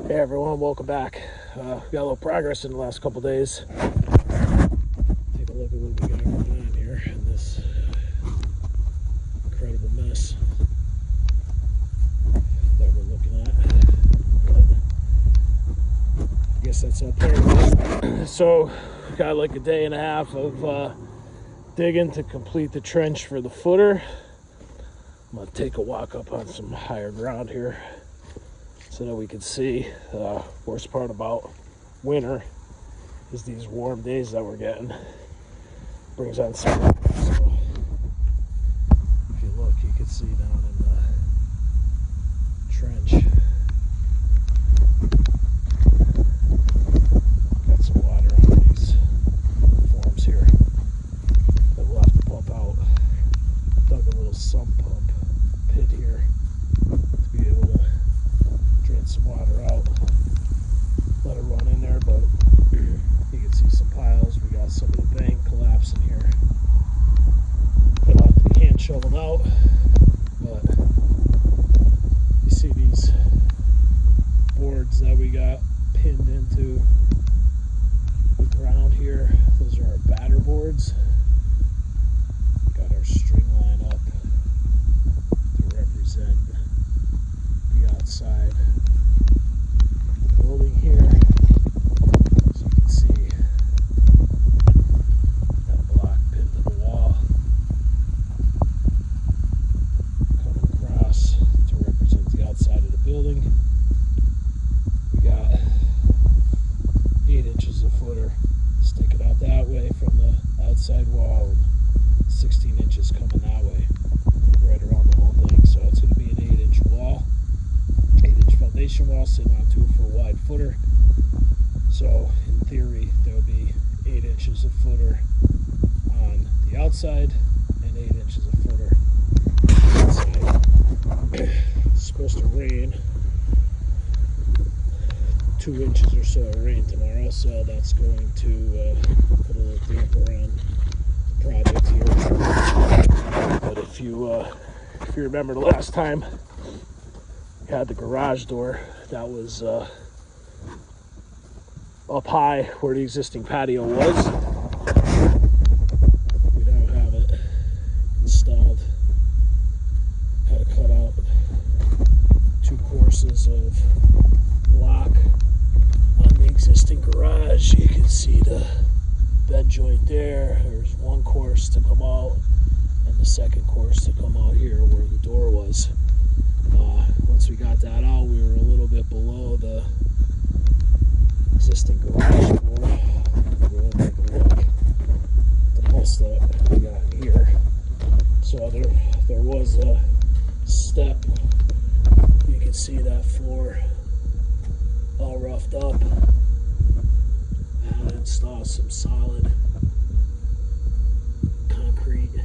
Hey everyone, welcome back. We got a little progress in the last couple days. Take a look at what we got going on here in this incredible mess that we're looking at. But I guess that's all part of it. So, got like a day and a half of digging to complete the trench for the footer. I'm gonna take a walk up on some higher ground here so that we can see. The worst part about winter is these warm days that we're getting. Brings on some. So if you look, you can see down in the trench. Got some water on these forms here that we'll have to pump out. Dug a little sump pump pit here to be able to drain some water out, let it run in there, but you can see some piles. We got some of the bank collapsing here. It'll have to be hand shoveled out, but you see these boards that we got pinned into the ground here. Those are our batter boards. Got our string line up to represent the outside building here. As you can see, got a block pinned to the wall coming across to represent the outside of the building. We got 8 inches of footer sticking out that way from the outside wall and 16 inches coming that way right around the whole thing. So it's going to be an 8-inch wall, 8-inch foundation wall sitting on 2-foot wide footer. So in theory there'll be 8 inches of footer on the outside and 8 inches of footer on the inside. It's supposed to rain 2 inches or so of rain tomorrow, so that's going to put a little damper on the project here. But if you remember the last time we had the garage door that was up high where the existing patio was, we now have it installed. Had to cut out 2 courses of block on the existing garage. You can see the bed joint there. There's 1 course to come out and the 2nd course to come out here where the door was. Once we got that out, we were a little bit below the existing garage door. We'll take a look at the mess that we got in here. So there was a step. You can see that floor all roughed up. I had to install some solid concrete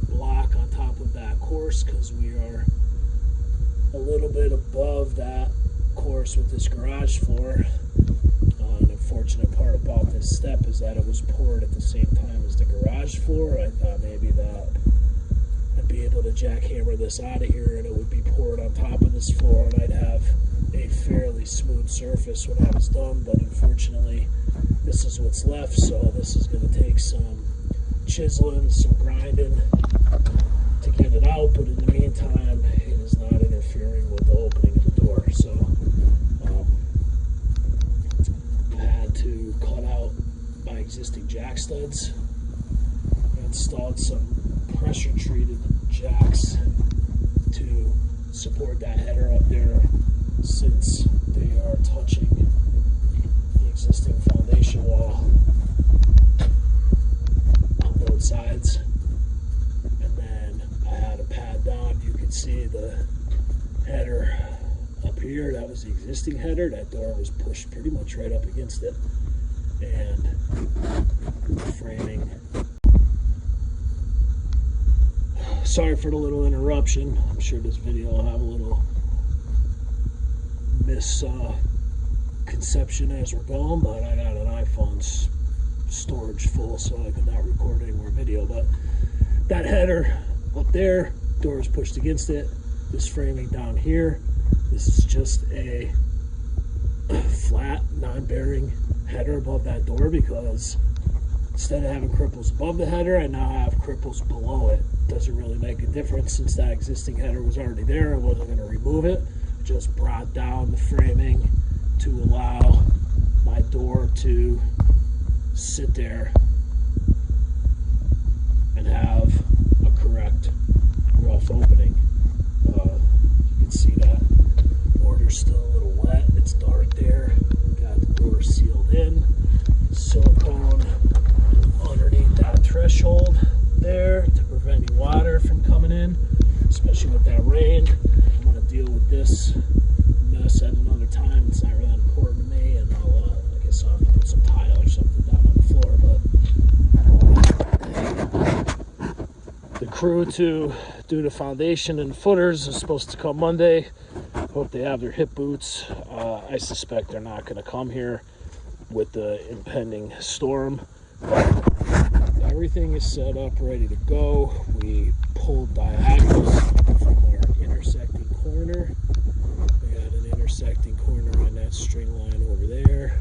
block on top of that course because we are a little bit above that course with this garage floor. An unfortunate part about this step is that it was poured at the same time as the garage floor. I thought maybe that I'd be able to jackhammer this out of here and it would be poured on top of this floor and I'd have a fairly smooth surface when I was done, but unfortunately this is what's left, so this is going to take some chiseling, some grinding to get it out, but in the meantime it is not interfering with the opening of the door. So I had to cut out my existing jack studs. I installed some pressure treated jacks to support that header up there since they are touching the existing foundation wall on both sides. And then I had a pad down. You can see the header up here. That was the existing header. That door was pushed pretty much right up against it. And the framing. Sorry for the little interruption. I'm sure this video will have a little misconception as we're going, but I got an iPhone's storage full, so I could not record any more video. But that header up there, door is pushed against it. This framing down here, this is just a flat, non-bearing header above that door, because instead of having cripples above the header, I now have cripples below it. Doesn't really make a difference since that existing header was already there. I wasn't going to remove it. Just brought down the framing to allow my door to sit there and have a correct rough opening. You can see that mortar's still a little wet. It's dark there. Got the door sealed in. Silicone underneath that threshold there to prevent any water from coming in, especially with that rain. I'm going to deal with this mess at another time. It's not really that important to me, and I guess I'll have to put some tile or something down on the floor. But the crew to do the foundation and footers is supposed to come Monday. Hope they have their hip boots. I suspect they're not going to come here with the impending storm. Everything is set up, ready to go. We pulled diagonals from our intersecting corner. We got an intersecting corner on that string line over there.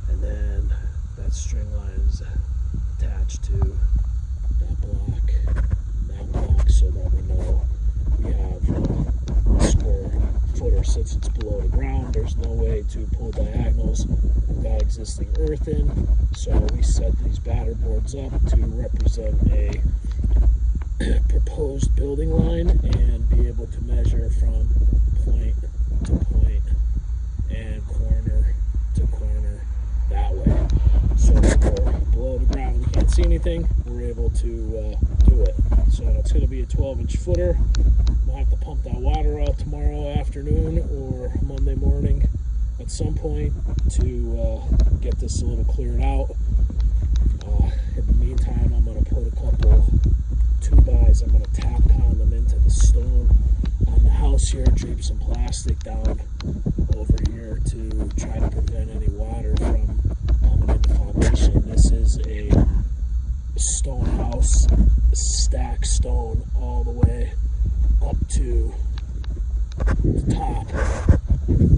And then that string line is attached to that block, so that we know we have a square footer. Since it's below the ground, there's no way to pull diagonals without existing earth in. So we set these batter boards up to represent a proposed building line and be able to measure from point to point and corner to corner that way. So if we're below the ground and we can't see anything, we're able to do it. So it's going to be a 12-inch footer. We'll have to pump that water out tomorrow afternoon or Monday morning at some point to get this a little cleared out. In the meantime, I'm going to put a couple 2x, I'm going to tap pound them into the stone on the house here, drape some plastic down over here to try to prevent any water from coming in the foundation. This is a stone house, stacked stone all the way up to the top.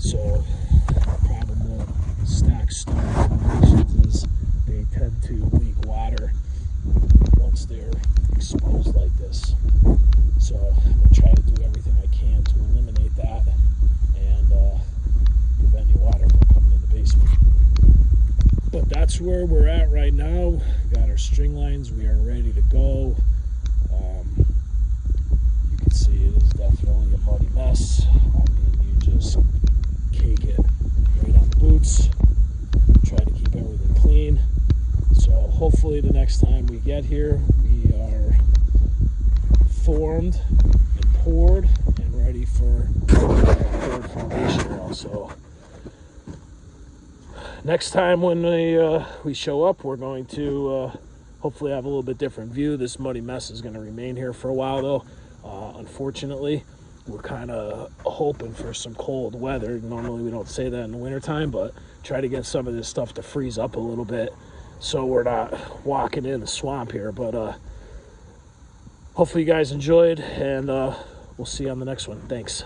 So the problem with stacked stone foundations is they tend to leak water once they're exposed like this. So I'm going to try to do everything I can to eliminate that and prevent any water from coming in the basement. But that's where we're at right now. We got our string lines. We are ready to go. You can see it is definitely a muddy mess. I mean, you just cake it right on the boots. Try to keep everything clean. So hopefully the next time we get here, we are formed and poured and ready for third foundation wall. So next time when we show up, we're going to hopefully have a little bit different view. This muddy mess is going to remain here for a while, though. Unfortunately, we're kind of hoping for some cold weather. Normally we don't say that in the wintertime, but try to get some of this stuff to freeze up a little bit so we're not walking in the swamp here. But hopefully you guys enjoyed, and we'll see you on the next one. Thanks.